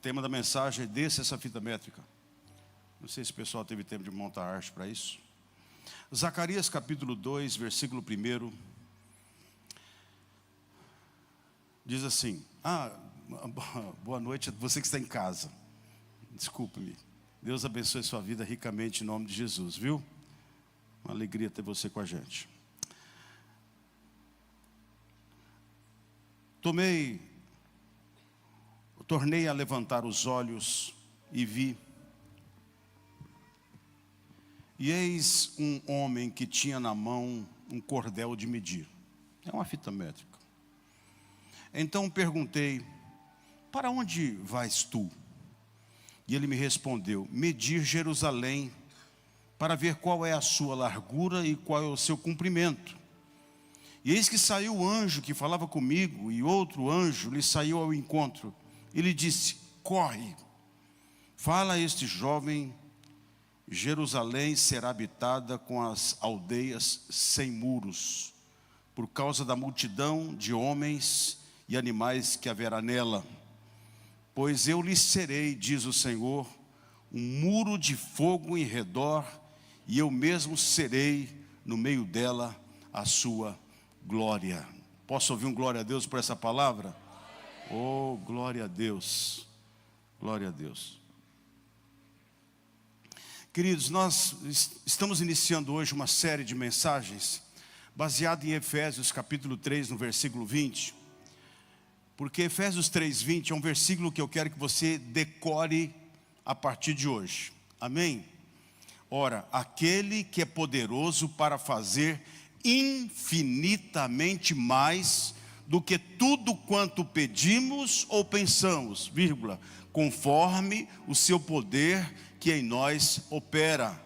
tema da mensagem é Desça essa fita métrica. Não sei se o pessoal teve tempo de montar arte para isso. Zacarias capítulo 2, versículo 1. Diz assim, boa noite a você que está em casa. Desculpe-me. Deus abençoe sua vida ricamente em nome de Jesus, viu? Uma alegria ter você com a gente. Tornei a levantar os olhos e vi. E eis um homem que tinha na mão um cordel de medir. É uma fita métrica. Então perguntei, para onde vais tu? E ele me respondeu, medir Jerusalém, para ver qual é a sua largura e qual é o seu comprimento. E eis que saiu o anjo que falava comigo, e outro anjo lhe saiu ao encontro. E lhe disse, corre, fala a este jovem, Jerusalém será habitada com as aldeias sem muros, por causa da multidão de homens e animais que haverá nela. Pois eu lhe serei, diz o Senhor, um muro de fogo em redor, e eu mesmo serei no meio dela a sua glória. Posso ouvir um glória a Deus por essa palavra? Oh, glória a Deus, glória a Deus. Queridos, nós estamos iniciando hoje uma série de mensagens baseada em Efésios capítulo 3, no versículo 20. Porque Efésios 3:20 é um versículo que eu quero que você decore a partir de hoje. Amém? Ora, aquele que é poderoso para fazer infinitamente mais do que tudo quanto pedimos ou pensamos, vírgula, conforme o seu poder que em nós opera.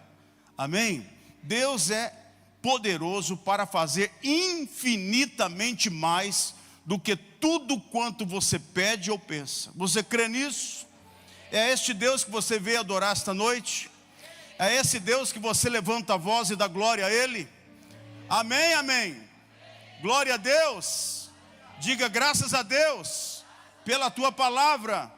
Amém? Deus é poderoso para fazer infinitamente mais do que tudo quanto você pede ou pensa. Você crê nisso? É este Deus que você veio adorar esta noite? É esse Deus que você levanta a voz e dá glória a Ele? Amém, amém. Glória a Deus. Diga graças a Deus pela tua palavra.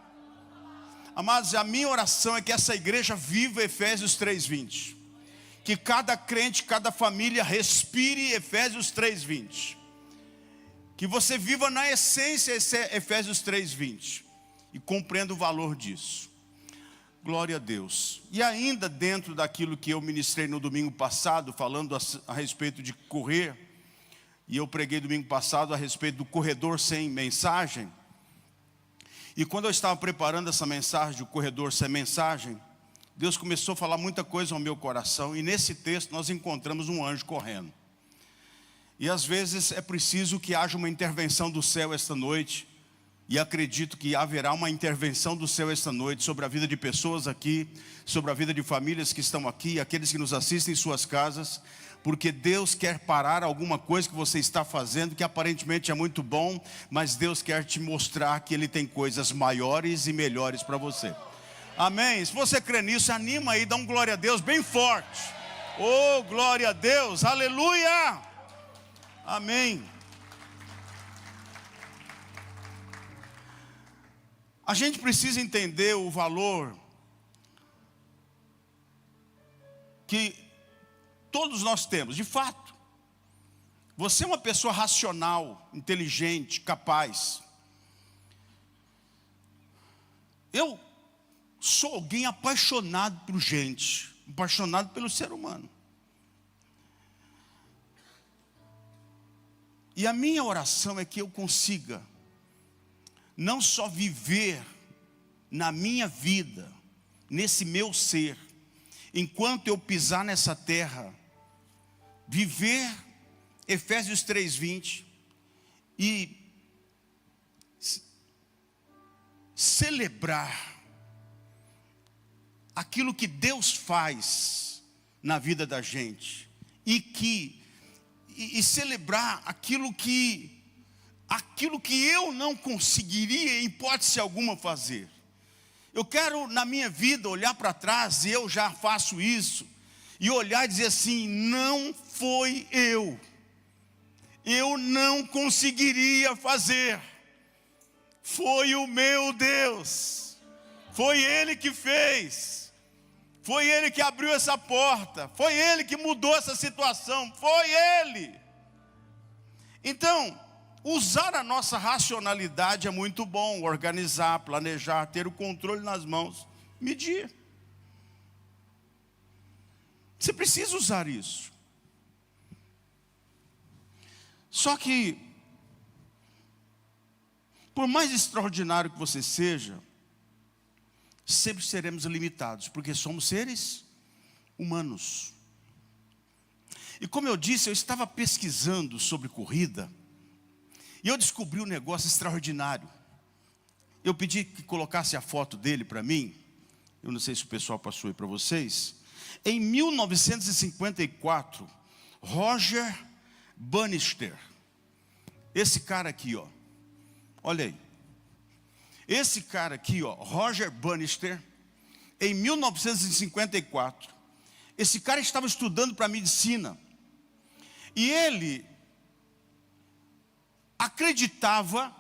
Amados, a minha oração é que essa igreja viva Efésios 3:20. Que cada crente, cada família respire Efésios 3:20. Que você viva na essência Efésios 3:20 e compreenda o valor disso. Glória a Deus. E ainda dentro daquilo que eu ministrei no domingo passado, falando a respeito de correr, e eu preguei domingo passado a respeito do corredor sem mensagem. E quando eu estava preparando essa mensagem, do corredor sem mensagem, Deus começou a falar muita coisa ao meu coração, e nesse texto nós encontramos um anjo correndo. E às vezes é preciso que haja uma intervenção do céu esta noite. E acredito que haverá uma intervenção do céu esta noite sobre a vida de pessoas aqui, sobre a vida de famílias que estão aqui, aqueles que nos assistem em suas casas. Porque Deus quer parar alguma coisa que você está fazendo, que aparentemente é muito bom, mas Deus quer te mostrar que Ele tem coisas maiores e melhores para você. Amém? Se você crê nisso, anima aí, dá um glória a Deus bem forte. Oh, glória a Deus, aleluia! Amém. A gente precisa entender o valor que todos nós temos, de fato. Você é uma pessoa racional, inteligente, capaz. Eu sou alguém apaixonado por gente, apaixonado pelo ser humano. E a minha oração é que eu consiga não só viver na minha vida, nesse meu ser, enquanto eu pisar nessa terra, viver Efésios 3:20 e celebrar aquilo que Deus faz na vida da gente, e celebrar aquilo que eu não conseguiria em hipótese alguma fazer. Eu quero na minha vida olhar para trás, e eu já faço isso, e olhar e dizer assim, não foi eu não conseguiria fazer, foi o meu Deus. Foi Ele que fez. Foi Ele que abriu essa porta. Foi Ele que mudou essa situação. Foi Ele. Então, usar a nossa racionalidade é muito bom. Organizar, planejar, ter o controle nas mãos, medir. Você precisa usar isso. Só que, por mais extraordinário que você seja, sempre seremos limitados, porque somos seres humanos. E como eu disse, eu estava pesquisando sobre corrida, e eu descobri um negócio extraordinário. Eu pedi que colocasse a foto dele para mim. Eu não sei se o pessoal passou aí para vocês. Em 1954, Roger Bannister, esse cara aqui, ó, olha aí. Esse cara aqui, ó, Roger Bannister, em 1954, esse cara estava estudando para medicina. E ele acreditava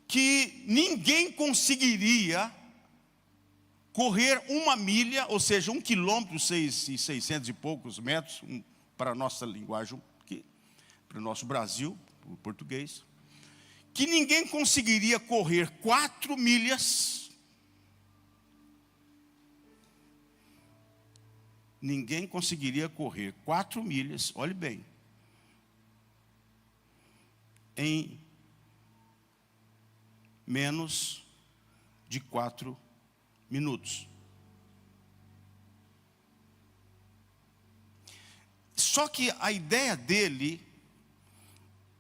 que ninguém conseguiria correr 1 milha, ou seja, 1 quilômetro, 600 e poucos metros, para a nossa linguagem, aqui, para o nosso Brasil, o português, que ninguém conseguiria correr 4 milhas, ninguém conseguiria correr 4 milhas, olhe bem, em menos de 4 minutos. Só que a ideia dele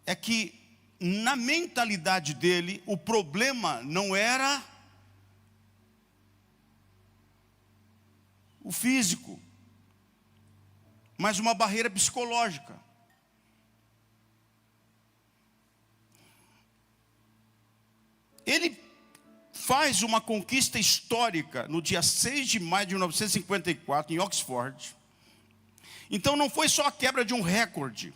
é que, na mentalidade dele, o problema não era o físico, mas uma barreira psicológica. Ele faz uma conquista histórica no dia 6 de maio de 1954, em Oxford. Então não foi só a quebra de um recorde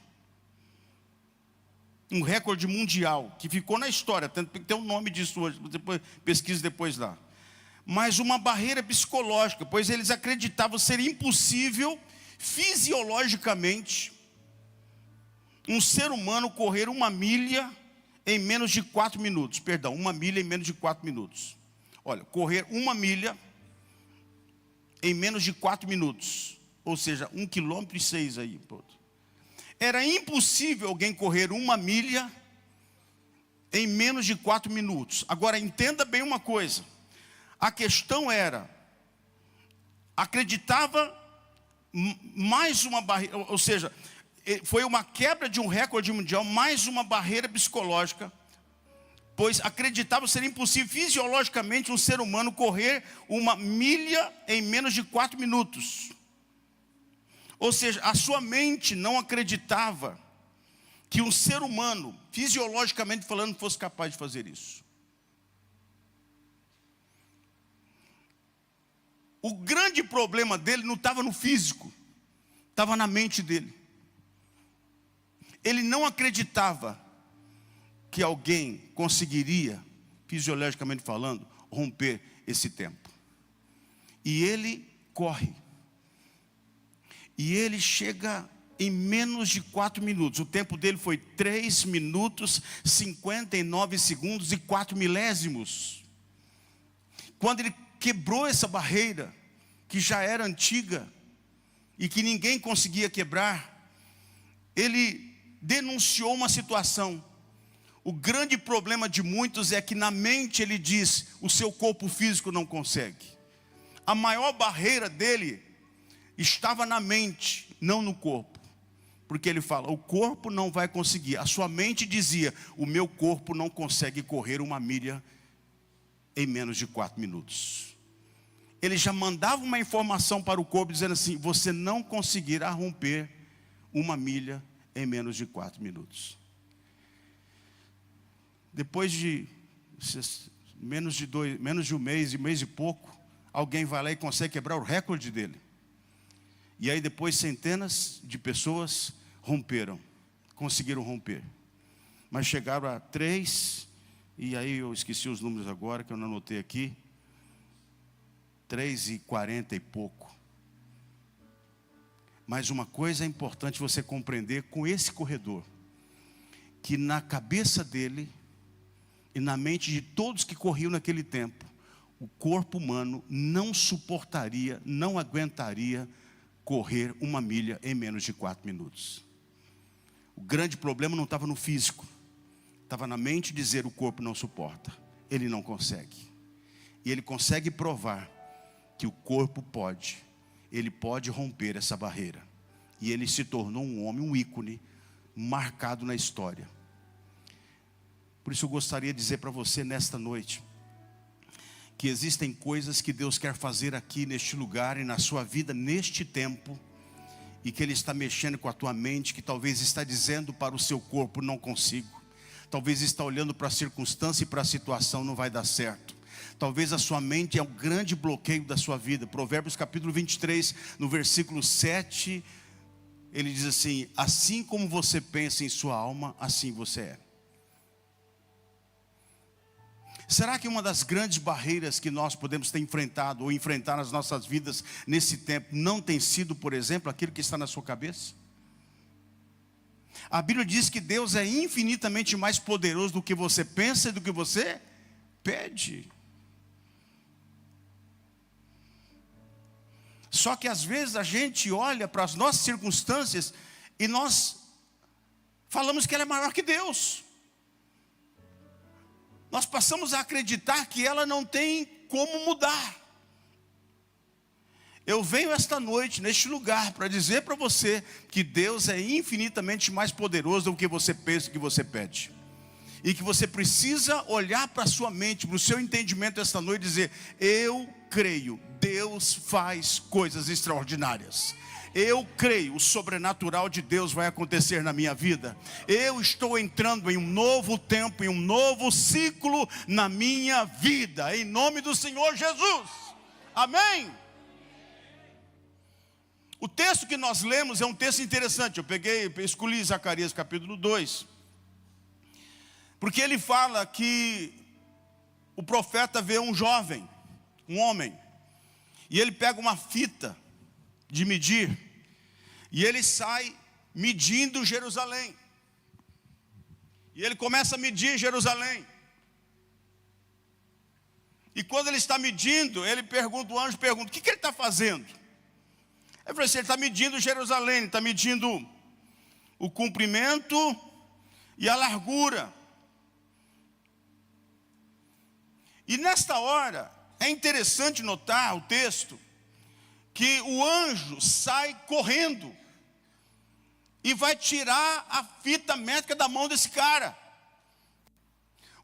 mundial, que ficou na história, tanto que tem um nome disso hoje, depois, pesquisa depois lá. Mas uma barreira psicológica, pois eles acreditavam ser impossível, fisiologicamente, um ser humano correr 1 milha em menos de 4 minutos. Perdão, 1 milha em menos de 4 minutos. Olha, correr 1 milha em menos de 4 minutos. Ou seja, 1,6 quilômetro aí. Era impossível alguém correr 1 milha em menos de 4 minutos. Agora, entenda bem uma coisa. A questão era, acreditava mais uma barreira, ou seja, foi uma quebra de um recorde mundial, mais uma barreira psicológica, pois acreditava ser impossível fisiologicamente um ser humano correr 1 milha em menos de 4 minutos. Ou seja, a sua mente não acreditava que um ser humano, fisiologicamente falando, fosse capaz de fazer isso. O grande problema dele não estava no físico, estava na mente dele. Ele não acreditava que alguém conseguiria, fisiologicamente falando, romper esse tempo. E ele corre. E ele chega em menos de 4 minutos. O tempo dele foi 3 minutos, 59 segundos e 4 milésimos. Quando ele quebrou essa barreira, que já era antiga, e que ninguém conseguia quebrar, ele denunciou uma situação. O grande problema de muitos é que na mente ele diz, o seu corpo físico não consegue. A maior barreira dele estava na mente, não no corpo. Porque ele fala, o corpo não vai conseguir. A sua mente dizia, o meu corpo não consegue correr 1 milha em menos de 4 minutos. Ele já mandava uma informação para o corpo dizendo assim, você não conseguirá romper 1 milha em menos de 4 minutos. Depois de menos de um mês e pouco, alguém vai lá e consegue quebrar o recorde dele. E aí depois centenas de pessoas conseguiram romper. Mas chegaram a 3, e aí eu esqueci os números agora, que eu não anotei aqui. 3h40 e pouco. Mas uma coisa é importante você compreender com esse corredor, que na cabeça dele e na mente de todos que corriam naquele tempo, o corpo humano não suportaria, não aguentaria correr 1 milha em menos de 4 minutos. O grande problema não estava no físico, estava na mente dizer: o corpo não suporta, ele não consegue. E ele consegue provar que o corpo pode, ele pode romper essa barreira. E ele se tornou um homem, um ícone, marcado na história. Por isso eu gostaria de dizer para você nesta noite, que existem coisas que Deus quer fazer aqui neste lugar e na sua vida neste tempo, e que Ele está mexendo com a tua mente, que talvez está dizendo para o seu corpo: não consigo. Talvez está olhando para a circunstância e para a situação: não vai dar certo. Talvez a sua mente é um grande bloqueio da sua vida. Provérbios capítulo 23, no versículo 7, ele diz assim: assim como você pensa em sua alma, assim você é. Será que uma das grandes barreiras que nós podemos ter enfrentado ou enfrentar nas nossas vidas nesse tempo não tem sido, por exemplo, aquilo que está na sua cabeça? A Bíblia diz que Deus é infinitamente mais poderoso do que você pensa e do que você pede. Só que às vezes a gente olha para as nossas circunstâncias e nós falamos que ela é maior que Deus. Nós passamos a acreditar que ela não tem como mudar. Eu venho esta noite, neste lugar, para dizer para você que Deus é infinitamente mais poderoso do que você pensa e que você pede. E que você precisa olhar para a sua mente, para o seu entendimento esta noite e dizer: eu creio, Deus faz coisas extraordinárias. Eu creio, o sobrenatural de Deus vai acontecer na minha vida. Eu estou entrando em um novo tempo, em um novo ciclo na minha vida, em nome do Senhor Jesus. Amém? O texto que nós lemos é um texto interessante. Eu escolhi Zacarias capítulo 2. Porque ele fala que o profeta vê um jovem, um homem, e ele pega uma fita de medir, e ele sai medindo Jerusalém. E ele começa a medir Jerusalém. E quando ele está medindo, o anjo pergunta: o que ele está fazendo? Ele falou assim: ele está medindo Jerusalém, ele está medindo o comprimento e a largura. E nesta hora, é interessante notar o texto, que o anjo sai correndo e vai tirar a fita métrica da mão desse cara.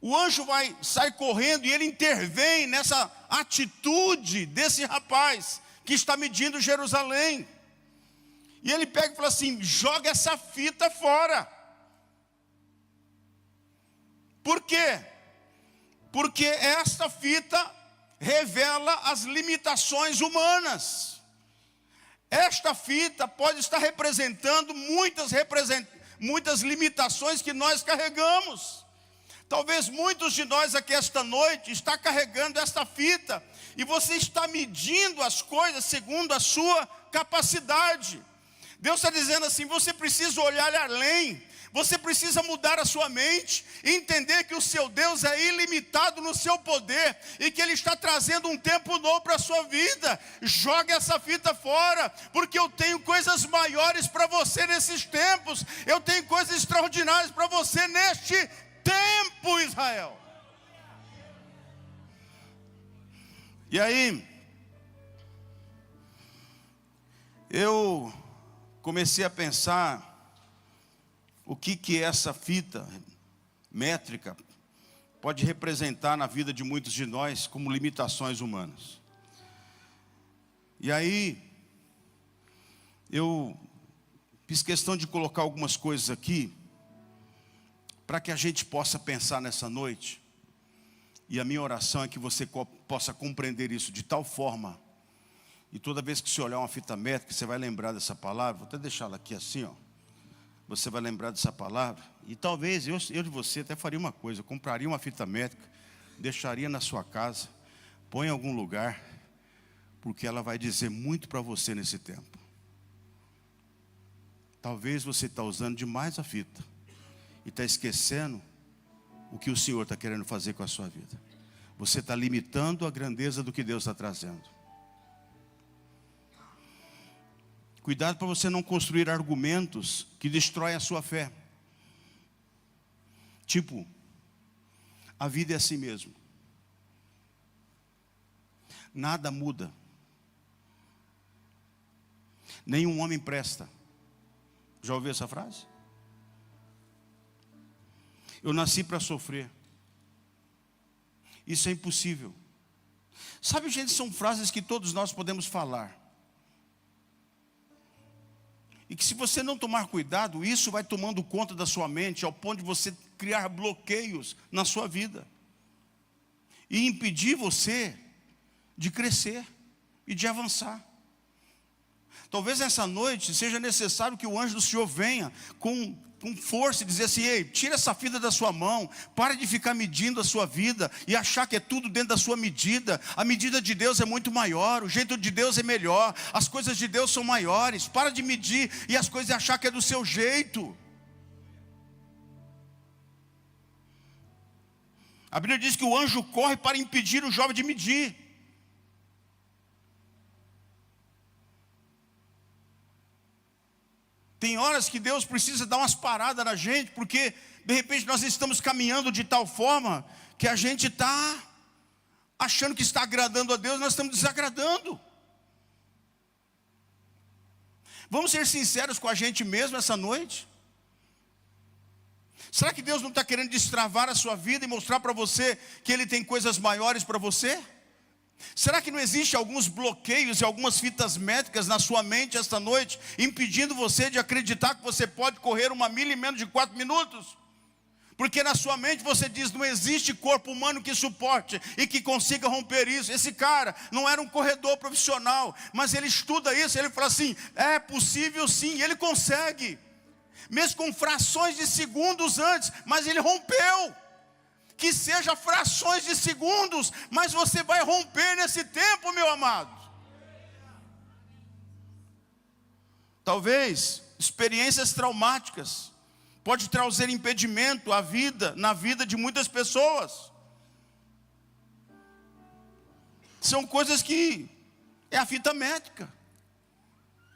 O anjo sai correndo e ele intervém nessa atitude desse rapaz que está medindo Jerusalém. E ele pega e fala assim: joga essa fita fora. Por quê? Porque esta fita revela as limitações humanas. Esta fita pode estar representando muitas limitações que nós carregamos. Talvez muitos de nós aqui esta noite está carregando esta fita e você está medindo as coisas segundo a sua capacidade. Deus está dizendo assim: você precisa olhar além. Você precisa mudar a sua mente, entender que o seu Deus é ilimitado no seu poder e que Ele está trazendo um tempo novo para a sua vida. Jogue essa fita fora, porque eu tenho coisas maiores para você nesses tempos. Eu tenho coisas extraordinárias para você neste tempo, Israel. E aí, eu comecei a pensar o que essa fita métrica pode representar na vida de muitos de nós como limitações humanas. E aí, eu fiz questão de colocar algumas coisas aqui, para que a gente possa pensar nessa noite. E a minha oração é que você possa compreender isso de tal forma, e toda vez que você olhar uma fita métrica, você vai lembrar dessa palavra. Vou até deixá-la aqui assim, ó. Você vai lembrar dessa palavra. E talvez eu de você até faria uma coisa: eu compraria uma fita métrica, deixaria na sua casa, põe em algum lugar, porque ela vai dizer muito para você nesse tempo. Talvez você está usando demais a fita e está esquecendo o que o Senhor está querendo fazer com a sua vida. Você está limitando a grandeza do que Deus está trazendo. Cuidado para você não construir argumentos que destroem a sua fé. Tipo, a vida é assim mesmo. Nada muda. Nenhum homem presta. Já ouviu essa frase? Eu nasci para sofrer. Isso é impossível. Sabe, gente, são frases que todos nós podemos falar. E que se você não tomar cuidado, isso vai tomando conta da sua mente, ao ponto de você criar bloqueios na sua vida. E impedir você de crescer e de avançar. Talvez nessa noite seja necessário que o anjo do Senhor venha com força e dizer assim: ei, tira essa fita da sua mão, para de ficar medindo a sua vida e achar que é tudo dentro da sua medida. A medida de Deus é muito maior, o jeito de Deus é melhor, as coisas de Deus são maiores. Para de medir e as coisas achar que é do seu jeito. A Bíblia diz que o anjo corre para impedir o jovem de medir. Tem horas que Deus precisa dar umas paradas na gente, porque de repente nós estamos caminhando de tal forma que a gente está achando que está agradando a Deus, nós estamos desagradando. Vamos ser sinceros com a gente mesmo essa noite? Será que Deus não está querendo destravar a sua vida e mostrar para você que Ele tem coisas maiores para você? Será que não existe alguns bloqueios e algumas fitas métricas na sua mente esta noite, impedindo você de acreditar que você pode correr 1 milha em menos de 4 minutos? Porque na sua mente você diz: não existe corpo humano que suporte e que consiga romper isso. Esse cara não era um corredor profissional, mas ele estuda isso, ele fala assim: é possível sim, e ele consegue, mesmo com frações de segundos antes, mas ele rompeu. Que seja frações de segundos, mas você vai romper nesse tempo, meu amado. Talvez experiências traumáticas pode trazer impedimento à vida, na vida de muitas pessoas. São coisas que é a fita métrica,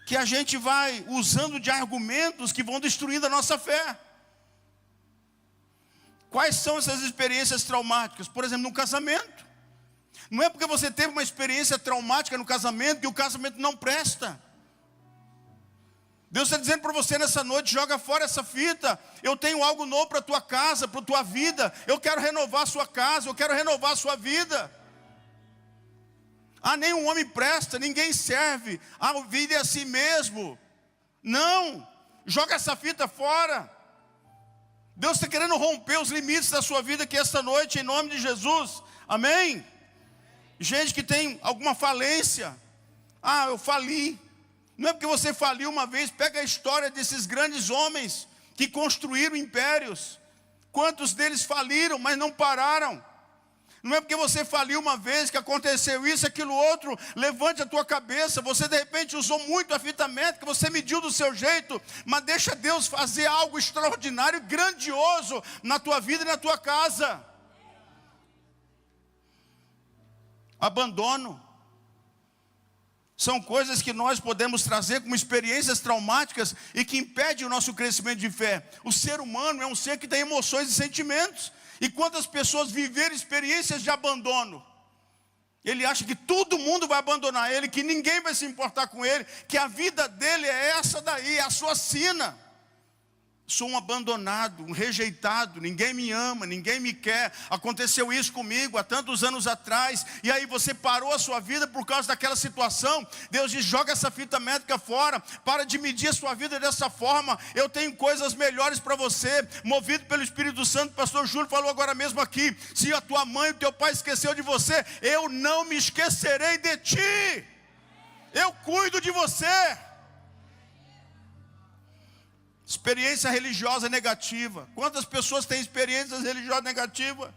que a gente vai usando de argumentos que vão destruindo a nossa fé. Quais são essas experiências traumáticas? Por exemplo, no casamento. Não é porque você teve uma experiência traumática no casamento que o casamento não presta. Deus está dizendo para você nessa noite: joga fora essa fita. Eu tenho algo novo para a tua casa, para a tua vida. Eu quero renovar a sua casa, eu quero renovar a sua vida. Ah, nenhum homem presta, ninguém serve. Ah, a vida é assim mesmo. Não, joga essa fita fora. Deus está querendo romper os limites da sua vida aqui esta noite, em nome de Jesus, amém? Gente que tem alguma falência: ah, eu fali. Não é porque você faliu uma vez. Pega a história desses grandes homens que construíram impérios. Quantos deles faliram, mas não pararam? Não é porque você faliu uma vez que aconteceu isso, aquilo, outro. Levante a tua cabeça. Você de repente usou muito a fita métrica, você mediu do seu jeito, mas deixa Deus fazer algo extraordinário, grandioso na tua vida e na tua casa. Abandono são coisas que nós podemos trazer como experiências traumáticas e que impedem o nosso crescimento de fé. O ser humano é um ser que tem emoções e sentimentos. E quantas pessoas viveram experiências de abandono? Ele acha que todo mundo vai abandonar ele, que ninguém vai se importar com ele, que a vida dele é essa daí, é a sua sina. Sou um abandonado, um rejeitado, ninguém me ama, ninguém me quer. Aconteceu isso comigo há tantos anos atrás. E aí você parou a sua vida por causa daquela situação. Deus diz: joga essa fita métrica fora, para de medir a sua vida dessa forma. Eu tenho coisas melhores para você. Movido pelo Espírito Santo, o pastor Júlio falou agora mesmo aqui: se a tua mãe e o teu pai esqueceu de você, eu não me esquecerei de ti. Eu cuido de você. Experiência religiosa negativa. Quantas pessoas têm experiências religiosas negativas?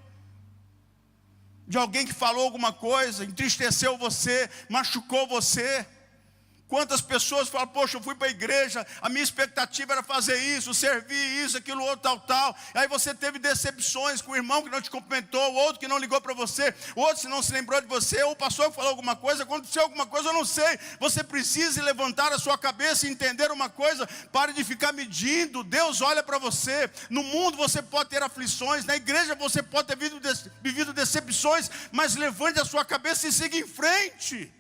de alguém que falou alguma coisa, entristeceu você, machucou você. Quantas pessoas falam, poxa, eu fui para a igreja, a minha expectativa era fazer isso, servir isso, aquilo, outro, tal. Aí você teve decepções com o irmão que não te cumprimentou, o outro que não ligou para você, o outro que não se lembrou de você, ou o pastor que falou alguma coisa, aconteceu alguma coisa, eu não sei. Você precisa levantar a sua cabeça e entender uma coisa, pare de ficar medindo. Deus olha para você. No mundo você pode ter aflições, na igreja você pode ter vivido decepções, mas levante a sua cabeça e siga em frente.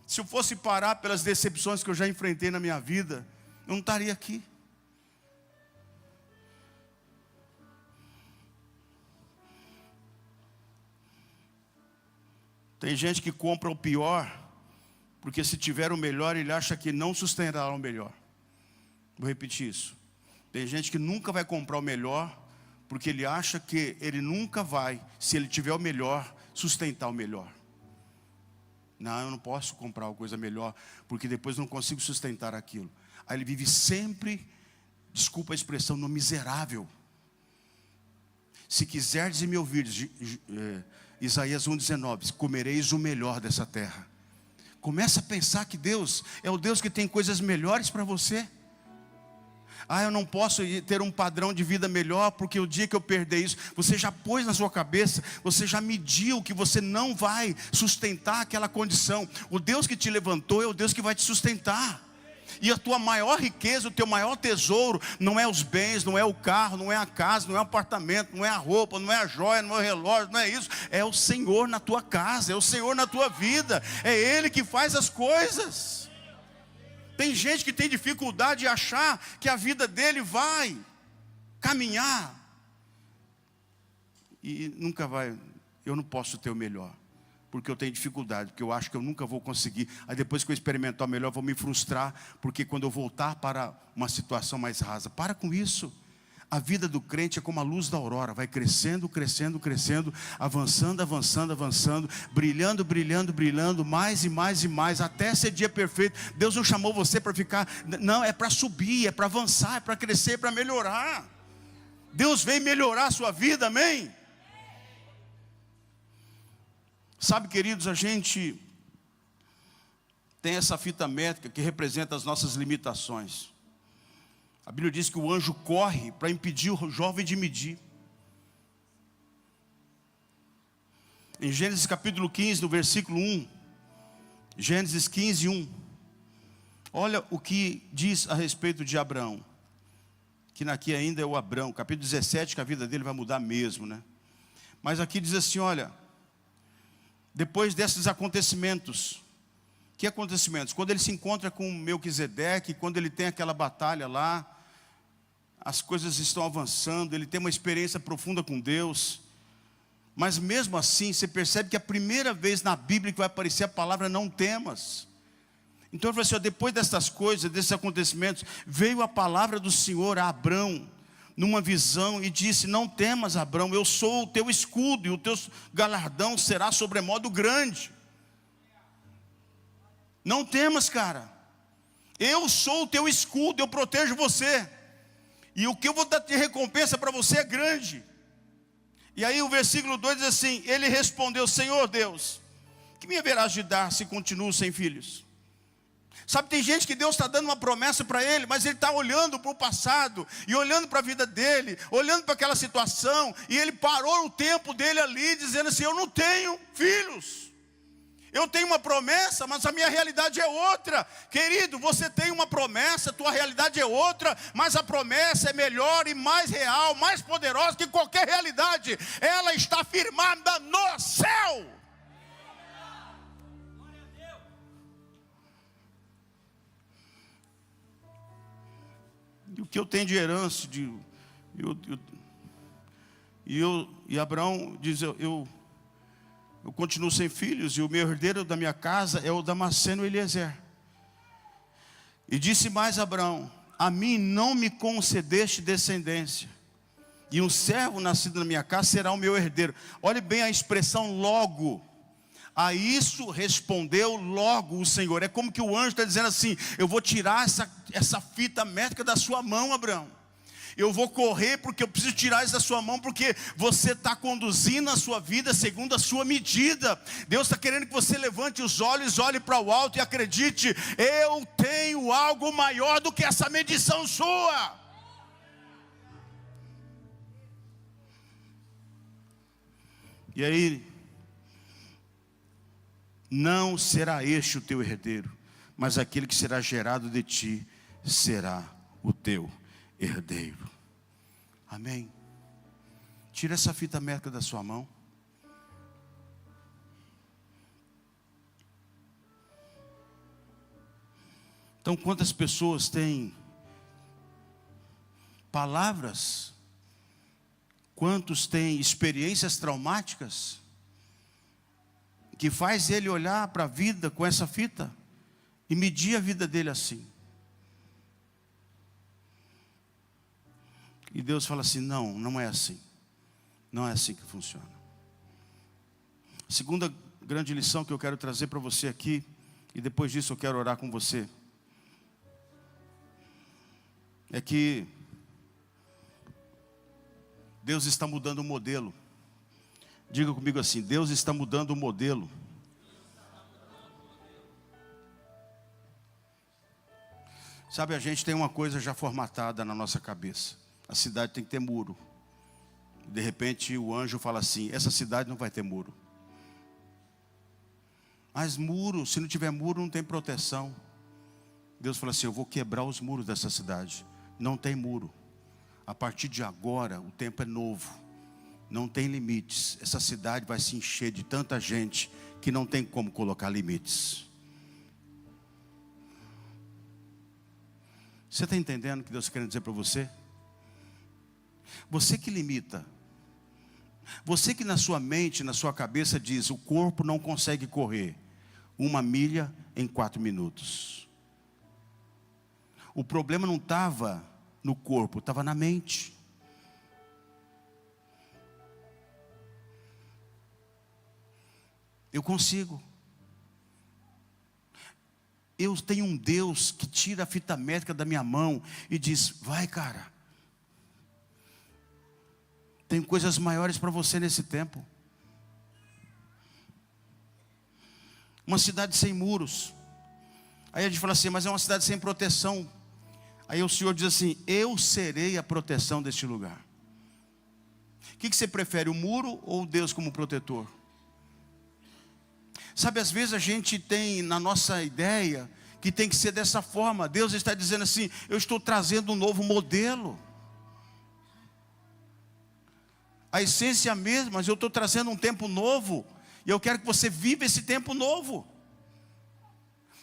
Se eu fosse parar pelas decepções que eu já enfrentei na minha vida, eu não estaria aqui. Tem gente que compra o pior, porque se tiver o melhor, ele acha que não sustentará o melhor. Vou repetir isso. Tem gente que nunca vai comprar o melhor, porque ele acha que ele nunca vai, se ele tiver o melhor, sustentar o melhor. Não, eu não posso comprar uma coisa melhor, porque depois não consigo sustentar aquilo. Aí ele vive sempre, desculpa a expressão, no miserável. Se quiserdes e me ouvirdes, Isaías 1,19, comereis o melhor dessa terra. Começa a pensar que Deus é o Deus que tem coisas melhores para você. Ah, eu não posso ter um padrão de vida melhor, porque o dia que eu perder isso, você já pôs na sua cabeça, você já mediu que você não vai sustentar aquela condição. O Deus que te levantou é o Deus que vai te sustentar. E a tua maior riqueza, o teu maior tesouro, não é os bens, não é o carro, não é a casa, não é o apartamento, não é a roupa, não é a joia, não é o relógio, não é isso. É o Senhor na tua casa, é o Senhor na tua vida, é Ele que faz as coisas. Tem gente que tem dificuldade de achar que a vida dele vai caminhar. E nunca vai, eu não posso ter o melhor. Porque eu tenho dificuldade, porque eu acho que eu nunca vou conseguir. Aí depois que eu experimentar o melhor, eu vou me frustrar. Porque quando eu voltar para uma situação mais rasa, para com isso. A vida do crente é como a luz da aurora, vai crescendo, crescendo, crescendo, avançando, avançando, avançando, brilhando, brilhando, brilhando, mais e mais e mais, até ser dia perfeito. Deus não chamou você para ficar, não, é para subir, é para avançar, é para crescer, é para melhorar. Deus vem melhorar a sua vida, amém? Sabe, queridos, a gente tem essa fita métrica que representa as nossas limitações. A Bíblia diz que o anjo corre para impedir o jovem de medir. Em Gênesis capítulo 15, no versículo 1. Gênesis 15, 1. Olha o que diz a respeito de Abraão. Que aqui ainda é o Abrão. Capítulo 17, que a vida dele vai mudar mesmo, né? Mas aqui diz assim, olha. Depois desses acontecimentos. Que acontecimentos? Quando ele se encontra com Melquisedeque, quando ele tem aquela batalha lá, as coisas estão avançando, ele tem uma experiência profunda com Deus, mas mesmo assim, você percebe que é a primeira vez na Bíblia que vai aparecer a palavra não temas. Então ele falou assim, ó, depois dessas coisas, desses acontecimentos, veio a palavra do Senhor a Abrão, numa visão, e disse, não temas, Abrão, eu sou o teu escudo, e o teu galardão será sobremodo grande. Não temas, cara. Eu sou o teu escudo, eu protejo você. E o que eu vou dar de recompensa para você é grande. E aí o versículo 2 diz assim, ele respondeu, Senhor Deus, que me haverás de dar se continuo sem filhos? Sabe, tem gente que Deus está dando uma promessa para ele, mas ele está olhando para o passado, e olhando para a vida dele, olhando para aquela situação, e ele parou o tempo dele ali, dizendo assim, eu não tenho filhos. Eu tenho uma promessa, mas a minha realidade é outra. Querido, você tem uma promessa, tua realidade é outra, mas a promessa é melhor e mais real, mais poderosa que qualquer realidade. Ela está firmada no céu. E o que eu tenho de herança, e Abraão diz, eu continuo sem filhos, e o meu herdeiro da minha casa é o Damasceno Eliezer. E disse mais Abraão, a mim não me concedeste descendência, e um servo nascido na minha casa será o meu herdeiro. Olhe bem a expressão logo. A isso respondeu logo o Senhor. É como que o anjo está dizendo assim, eu vou tirar essa fita métrica da sua mão, Abraão. Eu vou correr porque eu preciso tirar isso da sua mão, porque você está conduzindo a sua vida segundo a sua medida. Deus está querendo que você levante os olhos, olhe para o alto e acredite: eu tenho algo maior do que essa medição sua. E aí, não será este o teu herdeiro, mas aquele que será gerado de ti será o teu herdeiro. Amém? Tira essa fita métrica da sua mão. Então, quantas pessoas têm palavras? Quantos têm experiências traumáticas que faz ele olhar para a vida com essa fita e medir a vida dele assim? E Deus fala assim: não, não é assim. Não é assim que funciona. A segunda grande lição que eu quero trazer para você aqui, e depois disso eu quero orar com você, é que Deus está mudando o modelo. Diga comigo assim: Deus está mudando o modelo. Sabe, a gente tem uma coisa já formatada na nossa cabeça: a cidade tem que ter muro. De repente o anjo fala assim: essa cidade não vai ter muro. Mas muro, se não tiver muro, não tem proteção. Deus fala assim: eu vou quebrar os muros dessa cidade. Não tem muro. A partir de agora, o tempo é novo. Não tem limites. Essa cidade vai se encher de tanta gente que não tem como colocar limites. Você está entendendo o que Deus está querendo dizer para você? Você que limita. Você que na sua mente, na sua cabeça diz: o corpo não consegue correr 1 milha em 4 minutos. O problema não estava no corpo, estava na mente. Eu consigo. Eu tenho um Deus que tira a fita métrica da minha mão e diz: vai, cara, tem coisas maiores para você nesse tempo. Uma cidade sem muros. Aí a gente fala assim: mas é uma cidade sem proteção. Aí o Senhor diz assim: eu serei a proteção deste lugar. O que você prefere, o muro ou Deus como protetor? Sabe, às vezes a gente tem na nossa ideia que tem que ser dessa forma. Deus está dizendo assim: eu estou trazendo um novo modelo. A essência é a mesma, mas eu estou trazendo um tempo novo. E eu quero que você viva esse tempo novo.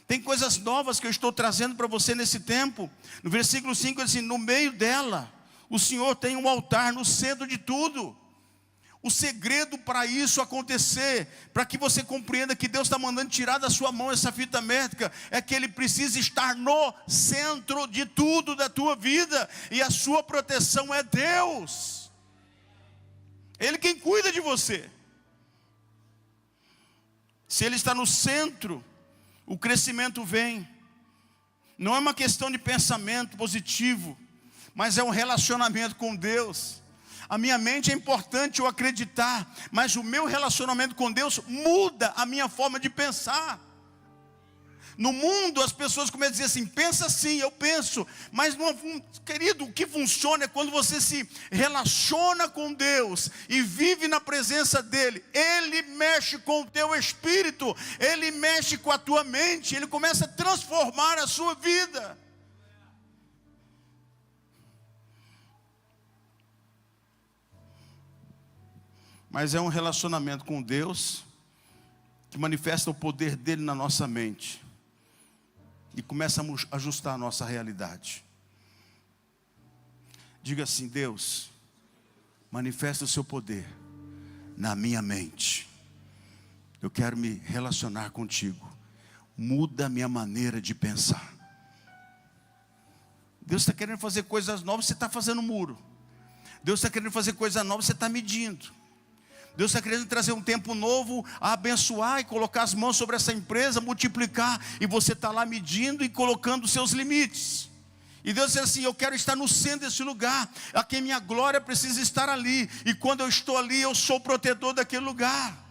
Tem coisas novas que eu estou trazendo para você nesse tempo. No versículo 5 ele diz assim: no meio dela, o Senhor tem um altar no centro de tudo. O segredo para isso acontecer, para que você compreenda que Deus está mandando tirar da sua mão essa fita métrica, é que Ele precisa estar no centro de tudo da tua vida. E a sua proteção é Deus. Ele quem cuida de você. Se Ele está no centro, o crescimento vem. Não é uma questão de pensamento positivo, mas é um relacionamento com Deus. A minha mente é importante eu acreditar, mas o meu relacionamento com Deus muda a minha forma de pensar. No mundo as pessoas começam a dizer assim: pensa assim, eu penso. Mas não, querido, o que funciona é quando você se relaciona com Deus e vive na presença dEle. Ele mexe com o teu espírito, Ele mexe com a tua mente, Ele começa a transformar a sua vida. Mas é um relacionamento com Deus que manifesta o poder dEle na nossa mente e começa a ajustar a nossa realidade. Diga assim: Deus, manifesta o seu poder na minha mente. Eu quero me relacionar contigo. Muda a minha maneira de pensar. Deus está querendo fazer coisas novas, você está fazendo muro. Deus está querendo fazer coisas novas, você está medindo. Deus está querendo trazer um tempo novo, a abençoar e colocar as mãos sobre essa empresa, multiplicar. E você está lá medindo e colocando os seus limites. E Deus diz assim: eu quero estar no centro desse lugar, a quem minha glória precisa estar ali. E quando eu estou ali, eu sou o protetor daquele lugar.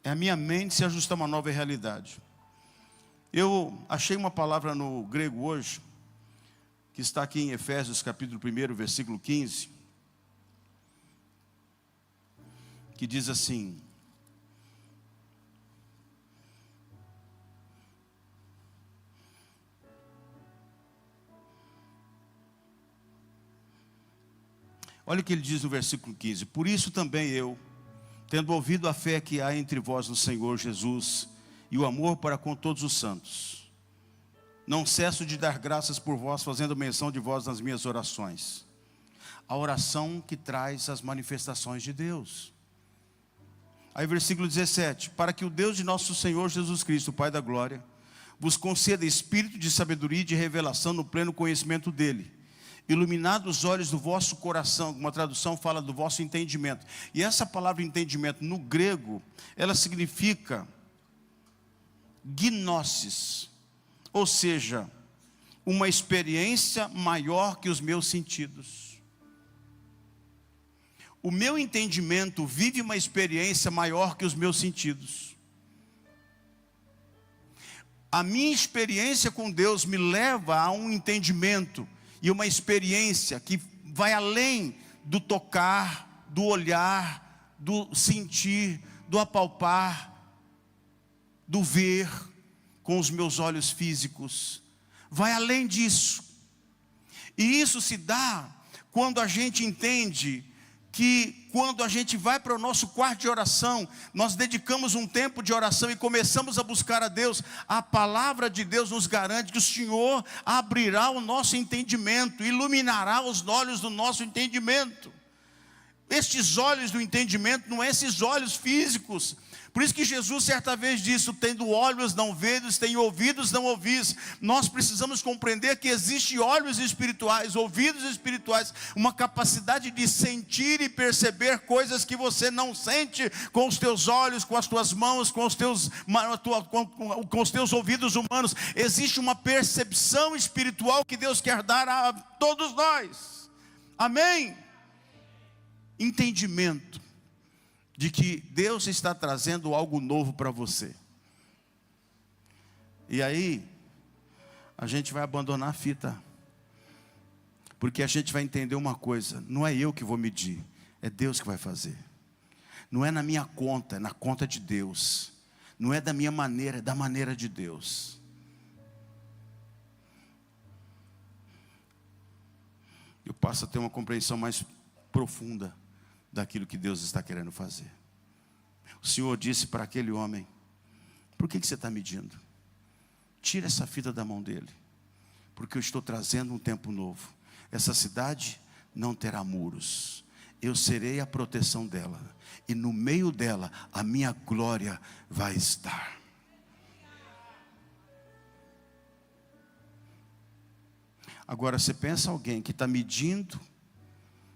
É a minha mente se ajustar a uma nova realidade. Eu achei uma palavra no grego hoje, que está aqui em Efésios capítulo 1, versículo 15, que diz assim: olha o que ele diz no versículo 15: por isso também eu, tendo ouvido a fé que há entre vós no Senhor Jesus, e o amor para com todos os santos, não cesso de dar graças por vós, fazendo menção de vós nas minhas orações. A oração que traz as manifestações de Deus. Aí versículo 17: para que o Deus de nosso Senhor Jesus Cristo, o Pai da glória, vos conceda espírito de sabedoria e de revelação no pleno conhecimento dele, iluminados os olhos do vosso coração. Uma tradução fala do vosso entendimento. E essa palavra entendimento no grego, ela significa gnosis, ou seja, uma experiência maior que os meus sentidos. O meu entendimento vive uma experiência maior que os meus sentidos. A minha experiência com Deus me leva a um entendimento e uma experiência que vai além do tocar, do olhar, do sentir, do apalpar, do ver com os meus olhos físicos. Vai além disso. E isso se dá quando a gente entende que quando a gente vai para o nosso quarto de oração, nós dedicamos um tempo de oração e começamos a buscar a Deus. A palavra de Deus nos garante que o Senhor abrirá o nosso entendimento, iluminará os olhos do nosso entendimento. Estes olhos do entendimento não são esses olhos físicos. Por isso que Jesus certa vez disse: tendo olhos não vedes, tem ouvidos não ouvis. Nós precisamos compreender que existe olhos espirituais, ouvidos espirituais, uma capacidade de sentir e perceber coisas que você não sente com os teus olhos, com as tuas mãos, com os teus ouvidos humanos. Existe uma percepção espiritual que Deus quer dar a todos nós. Amém? Entendimento de que Deus está trazendo algo novo para você. E aí a gente vai abandonar a fita, porque a gente vai entender uma coisa: não é eu que vou medir, é Deus que vai fazer. Não é na minha conta, é na conta de Deus. Não é da minha maneira, é da maneira de Deus. Eu passo a ter uma compreensão mais profunda daquilo que Deus está querendo fazer. O Senhor disse para aquele homem: por que você está medindo? Tira essa fita da mão dele, porque eu estou trazendo um tempo novo. Essa cidade não terá muros, eu serei a proteção dela, e no meio dela a minha glória vai estar. Agora você pensa alguém que está medindo,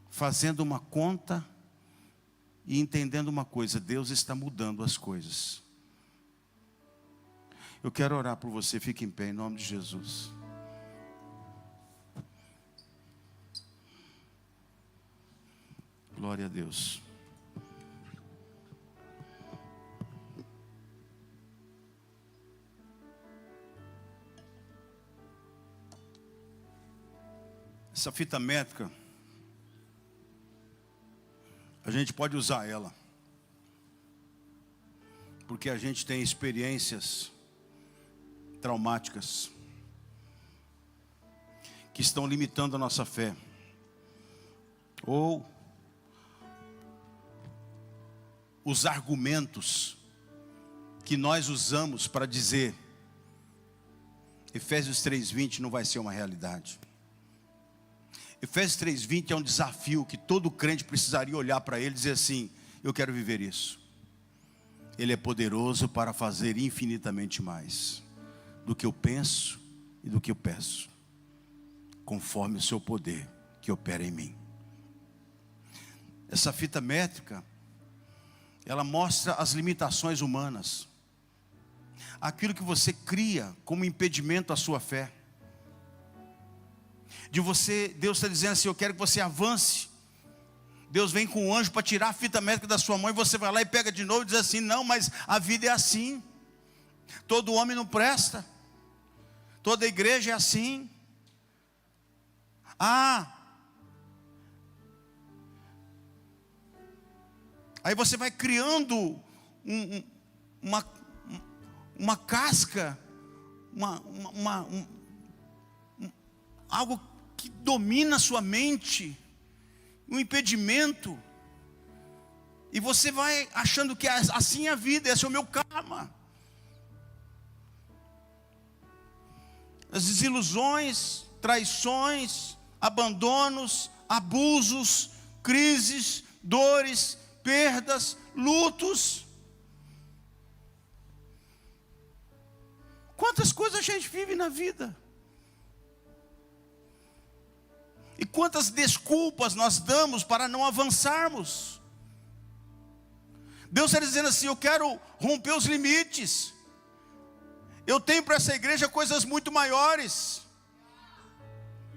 fazendo uma conta e entendendo uma coisa: Deus está mudando as coisas. Eu quero orar por você, fique em pé em nome de Jesus. Glória a Deus. Essa fita métrica, a gente pode usar ela, porque a gente tem experiências traumáticas que estão limitando a nossa fé, ou os argumentos que nós usamos para dizer Efésios 3:20 não vai ser uma realidade. Efésios 3:20 é um desafio que todo crente precisaria olhar para ele e dizer assim: eu quero viver isso. Ele é poderoso para fazer infinitamente mais do que eu penso e do que eu peço, conforme o seu poder que opera em mim. Essa fita métrica, ela mostra as limitações humanas. aquilo que você cria como impedimento à sua fé. Deus está dizendo assim: eu quero que você avance. Deus vem com um anjo para tirar a fita métrica da sua mão, e você vai lá e pega de novo e diz assim: não, mas a vida é assim. Todo homem não presta. Toda igreja é assim. Aí você vai criando uma casca, algo que domina a sua mente, um impedimento, e você vai achando que assim é a vida, esse é o meu karma. As desilusões, traições, abandonos, abusos, crises, dores, perdas, lutos. Quantas coisas a gente vive na vida? E quantas desculpas nós damos para não avançarmos? Deus está dizendo assim: eu quero romper os limites. Eu tenho para essa igreja coisas muito maiores.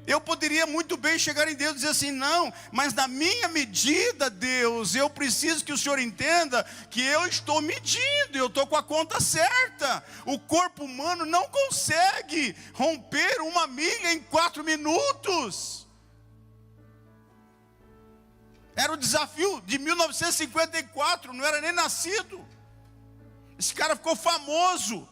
Eu poderia muito bem chegar em Deus e dizer assim: não, mas na minha medida, Deus, eu preciso que o Senhor entenda que eu estou medindo, eu estou com a conta certa. O corpo humano não consegue romper 1 milha em 4 minutos. Era o desafio de 1954, não era nem nascido. Esse cara ficou famoso.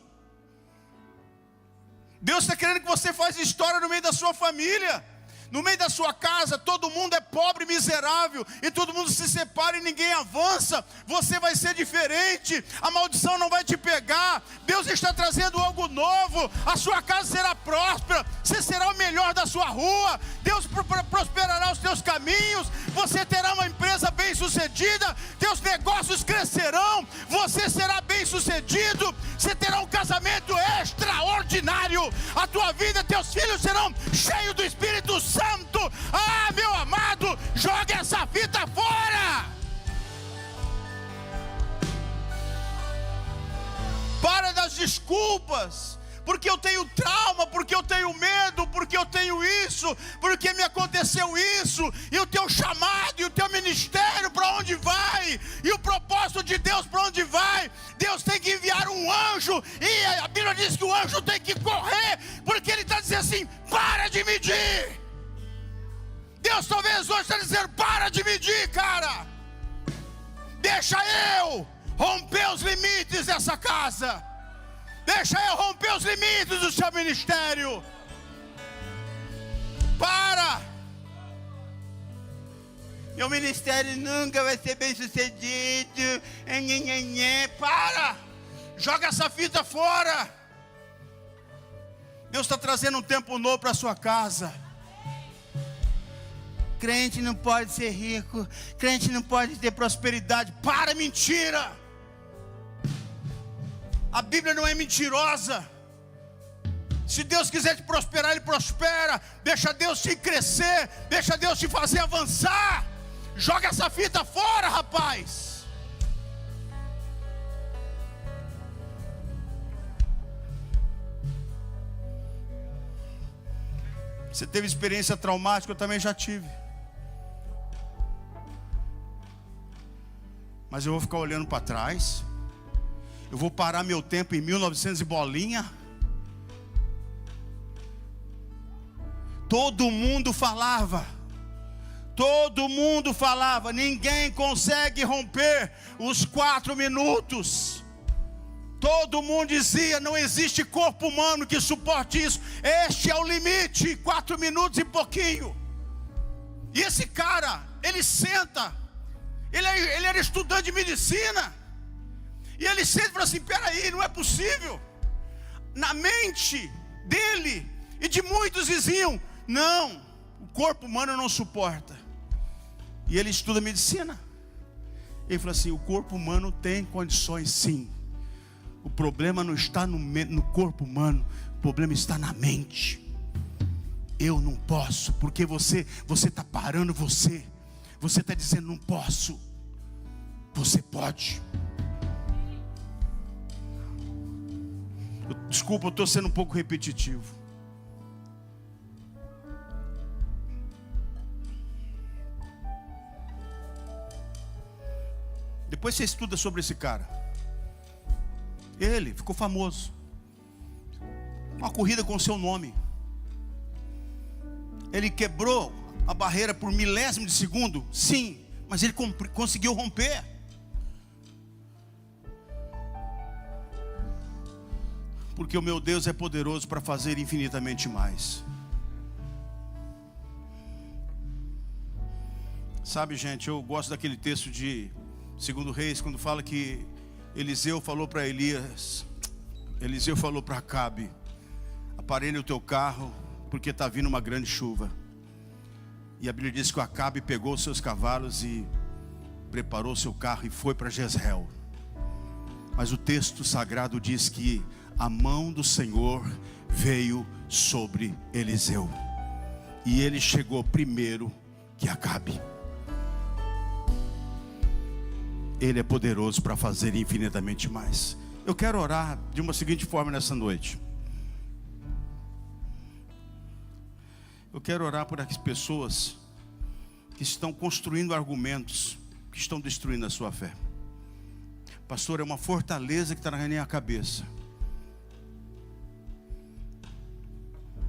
Deus está querendo que você faça história no meio da sua família, no meio da sua casa. Todo mundo é pobre e miserável, e todo mundo se separa e ninguém avança. Você vai ser diferente, a maldição não vai te pegar. Deus está trazendo algo novo. A sua casa será próspera, você será o melhor da sua rua. Deus prosperará os teus caminhos. Você terá uma empresa bem sucedida, teus negócios crescerão, você será bem sucedido. Você terá um casamento extraordinário. A tua vida, teus filhos serão cheios do Espírito Santo. Meu amado, jogue essa fita fora. Para das desculpas. Porque eu tenho trauma, porque eu tenho medo, porque eu tenho isso, porque me aconteceu isso. E o teu chamado, e o teu ministério para onde vai? E o propósito de Deus para onde vai? Deus tem que enviar um anjo, e a Bíblia diz que o anjo tem que correr, porque ele está dizendo assim: para de medir. Deus talvez hoje está dizendo: para de medir, cara. Deixa eu romper os limites dessa casa. Deixa eu romper os limites do seu ministério. Para. Meu ministério nunca vai ser bem sucedido. Para. Joga essa fita fora. Deus está trazendo um tempo novo para a sua casa. Crente não pode ser rico. Crente não pode ter prosperidade. Para, mentira. A Bíblia não é mentirosa. Se Deus quiser te prosperar, Ele prospera. Deixa Deus te crescer. Deixa Deus te fazer avançar. Joga essa fita fora, rapaz. Você teve experiência traumática, eu também já tive. Mas eu vou ficar olhando para trás? Eu vou parar meu tempo em 1900 e bolinha? Todo mundo falava. Ninguém consegue romper os 4 minutos. Todo mundo dizia: não existe corpo humano que suporte isso. Este é o limite, 4 minutos e pouquinho. E esse cara, ele senta. Ele era estudante de medicina. E ele sempre falou assim: peraí, não é possível. Na mente dele e de muitos diziam: não, o corpo humano não suporta. E ele estuda medicina. Ele falou assim: o corpo humano tem condições sim. O problema não está no corpo humano, o problema está na mente. Eu não posso, porque você está parando você. Você está dizendo: não posso. Você pode. Desculpa, eu estou sendo um pouco repetitivo. Depois você estuda sobre esse cara. Ele ficou famoso. Uma corrida com o seu nome. Ele quebrou a barreira por milésimo de segundo. Sim, mas ele conseguiu romper. Porque o meu Deus é poderoso para fazer infinitamente mais. Sabe, gente, eu gosto daquele texto de 2 Reis, quando fala que Eliseu falou para Elias, Eliseu falou para Acabe: aparelhe o teu carro, porque está vindo uma grande chuva. E a Bíblia diz que o Acabe pegou os seus cavalos e preparou seu carro e foi para Jezreel. Mas o texto sagrado diz que a mão do Senhor veio sobre Eliseu, e ele chegou primeiro que Acabe. Ele é poderoso para fazer infinitamente mais. Eu quero orar de uma seguinte forma nessa noite. Eu quero orar por aquelas pessoas que estão construindo argumentos que estão destruindo a sua fé. Pastor, é uma fortaleza que está na minha cabeça.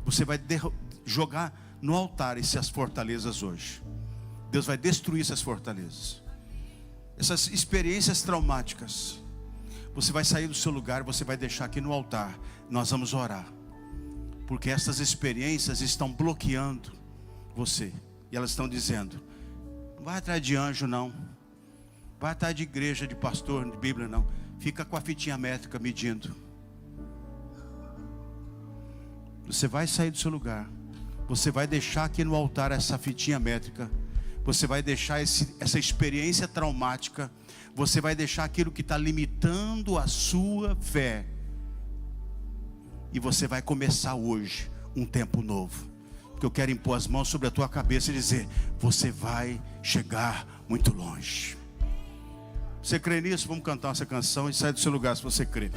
Você vai jogar no altar essas fortalezas hoje. Deus vai destruir essas fortalezas, essas experiências traumáticas. Você vai sair do seu lugar, você vai deixar aqui no altar. Nós vamos orar, porque essas experiências estão bloqueando você. E elas estão dizendo: não vai atrás de anjo não, vai atrás de igreja, de pastor, de Bíblia não. Fica com a fitinha métrica medindo. Você vai sair do seu lugar, você vai deixar aqui no altar essa fitinha métrica. Você vai deixar essa experiência traumática. Você vai deixar aquilo que está limitando a sua fé. E você vai começar hoje um tempo novo. Porque eu quero impor as mãos sobre a tua cabeça e dizer: você vai chegar muito longe. Você crê nisso? Vamos cantar essa canção e sair do seu lugar se você crê.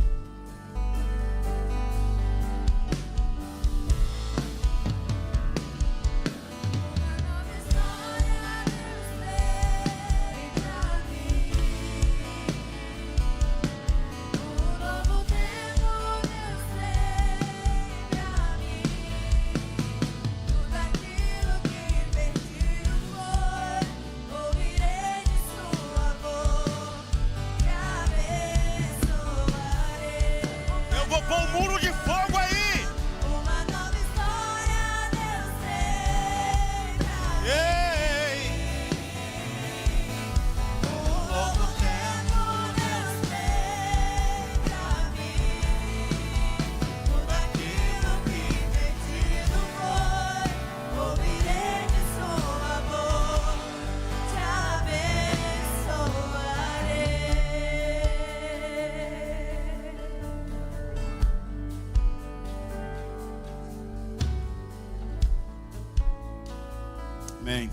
Amém.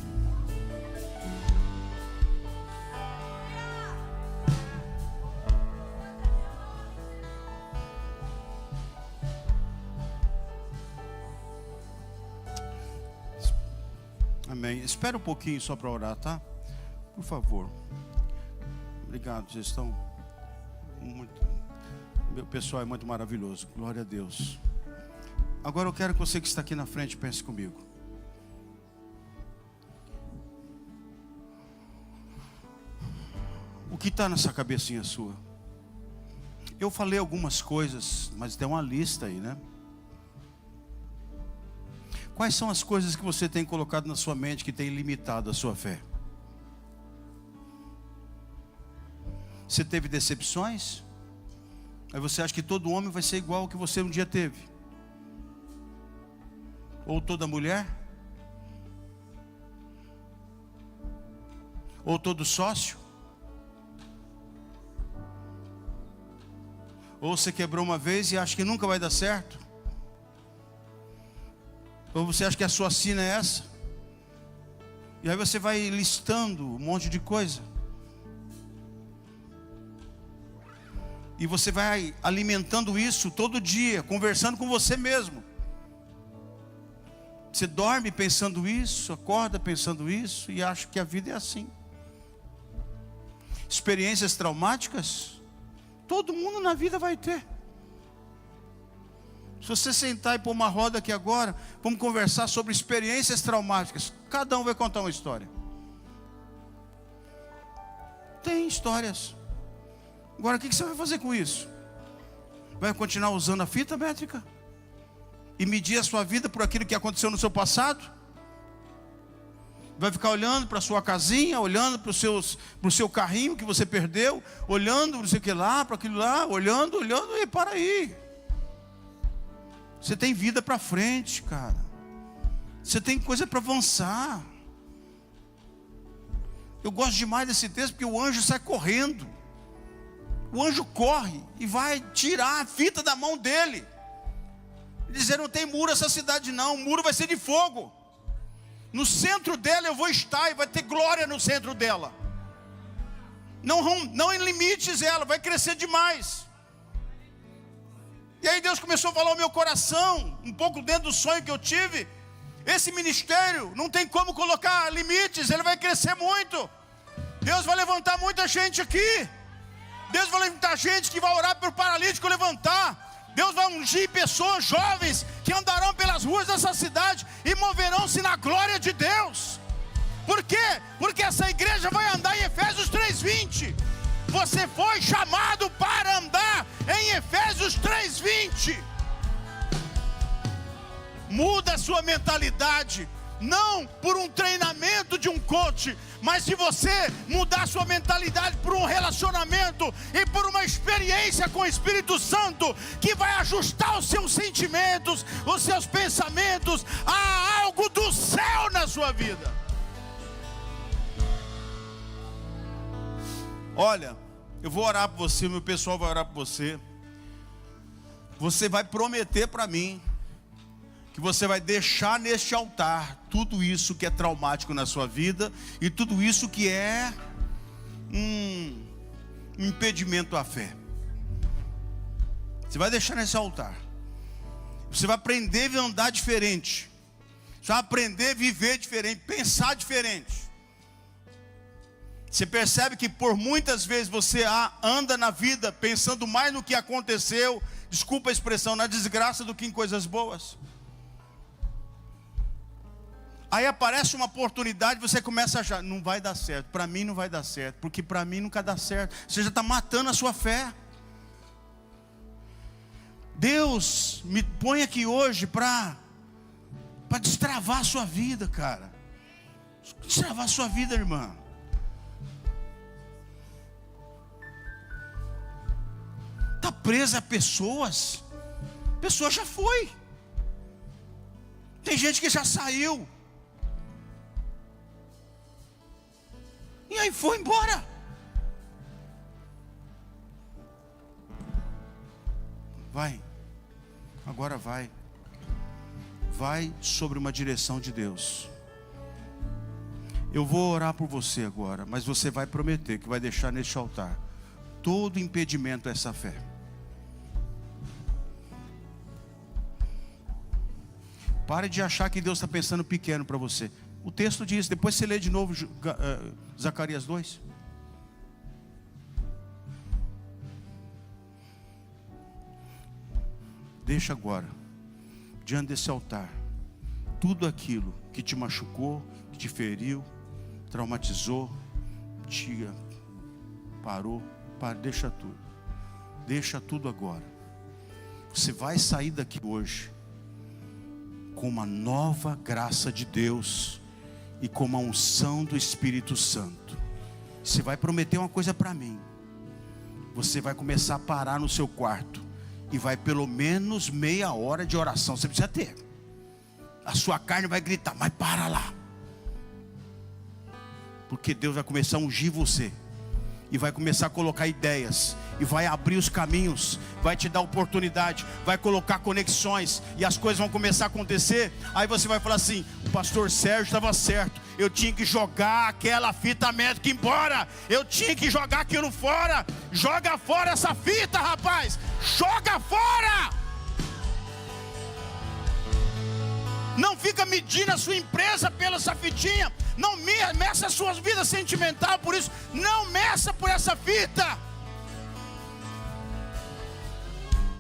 Amém. Espera um pouquinho só para orar, tá? Por favor. Obrigado, vocês estão muito... Meu pessoal é muito maravilhoso. Glória a Deus. Agora eu quero que você que está aqui na frente pense comigo. O que está nessa cabecinha sua? Eu falei algumas coisas, mas tem uma lista aí, né? Quais são as coisas que você tem colocado na sua mente que tem limitado a sua fé? Você teve decepções? Aí você acha que todo homem vai ser igual ao que você um dia teve? Ou toda mulher? Ou todo sócio? Ou você quebrou uma vez e acha que nunca vai dar certo? Ou você acha que a sua sina é essa? E aí você vai listando um monte de coisa. E você vai alimentando isso todo dia, conversando com você mesmo. Você dorme pensando isso, acorda pensando isso e acha que a vida é assim. Experiências traumáticas, todo mundo na vida vai ter. Se você sentar e pôr uma roda aqui agora, vamos conversar sobre experiências traumáticas. Cada um vai contar uma história. Tem histórias. Agora o que você vai fazer com isso? Vai continuar usando a fita métrica? E medir a sua vida por aquilo que aconteceu no seu passado? Vai ficar olhando para a sua casinha, olhando para o seu carrinho que você perdeu, olhando não sei o que lá, para aquilo lá, olhando, e para aí. Você tem vida para frente, cara. Você tem coisa para avançar. Eu gosto demais desse texto porque o anjo sai correndo. O anjo corre e vai tirar a fita da mão dele. Dizer, não tem muro essa cidade não, o muro vai ser de fogo. No centro dela eu vou estar e vai ter glória no centro dela. Não em limites ela, vai crescer demais. E aí Deus começou a falar ao meu coração, um pouco dentro do sonho que eu tive. Esse ministério não tem como colocar limites, ele vai crescer muito. Deus vai levantar muita gente aqui. Deus vai levantar gente que vai orar para o paralítico levantar. Deus vai ungir pessoas jovens que andarão pelas ruas dessa cidade e moverão-se na glória de Deus. Por quê? Porque essa igreja vai andar em Efésios 3:20. Você foi chamado para andar em Efésios 3:20. Muda a sua mentalidade. Não por um treinamento de um coach, mas se você mudar sua mentalidade por um relacionamento e por uma experiência com o Espírito Santo, que vai ajustar os seus sentimentos, os seus pensamentos a algo do céu na sua vida. Olha, eu vou orar por você, meu pessoal vai orar por você. Você vai prometer para mim que você vai deixar neste altar tudo isso que é traumático na sua vida e tudo isso que é um impedimento à fé. Você vai deixar nesse altar. Você vai aprender a andar diferente. Você vai aprender a viver diferente, pensar diferente. Você percebe que por muitas vezes você anda na vida pensando mais no que aconteceu, desculpa a expressão, na desgraça do que em coisas boas. Aí aparece uma oportunidade, você começa a achar, não vai dar certo, para mim não vai dar certo, porque para mim nunca dá certo. Você já está matando a sua fé. Deus me põe aqui hoje para destravar a sua vida, cara. Destravar a sua vida, irmã. Está presa a pessoas. A pessoa já foi. Tem gente que já saiu. E aí foi embora. Vai. Agora vai. Vai sobre uma direção de Deus. Eu vou orar por você agora, mas você vai prometer que vai deixar neste altar todo impedimento a essa fé. Pare de achar que Deus está pensando pequeno para você. O texto diz, depois você lê de novo Zacarias 2. Deixa agora, diante desse altar, tudo aquilo que te machucou, que te feriu, traumatizou, te parou, deixa tudo. Deixa tudo agora. Você vai sair daqui hoje com uma nova graça de Deus e com uma unção do Espírito Santo. Você vai prometer uma coisa para mim. Você vai começar a parar no seu quarto e vai pelo menos meia hora de oração. Você precisa ter. A sua carne vai gritar, mas para lá. Porque Deus vai começar a ungir você e vai começar a colocar ideias, e vai abrir os caminhos, vai te dar oportunidade, vai colocar conexões, e as coisas vão começar a acontecer. Aí você vai falar assim, o pastor Sérgio estava certo, eu tinha que jogar aquela fita métrica embora. Eu tinha que jogar aquilo fora. Joga fora essa fita, rapaz. Joga fora. Não fica medindo a sua empresa pela essa fitinha. Não meça a sua vida sentimental por isso. Não meça por essa fita.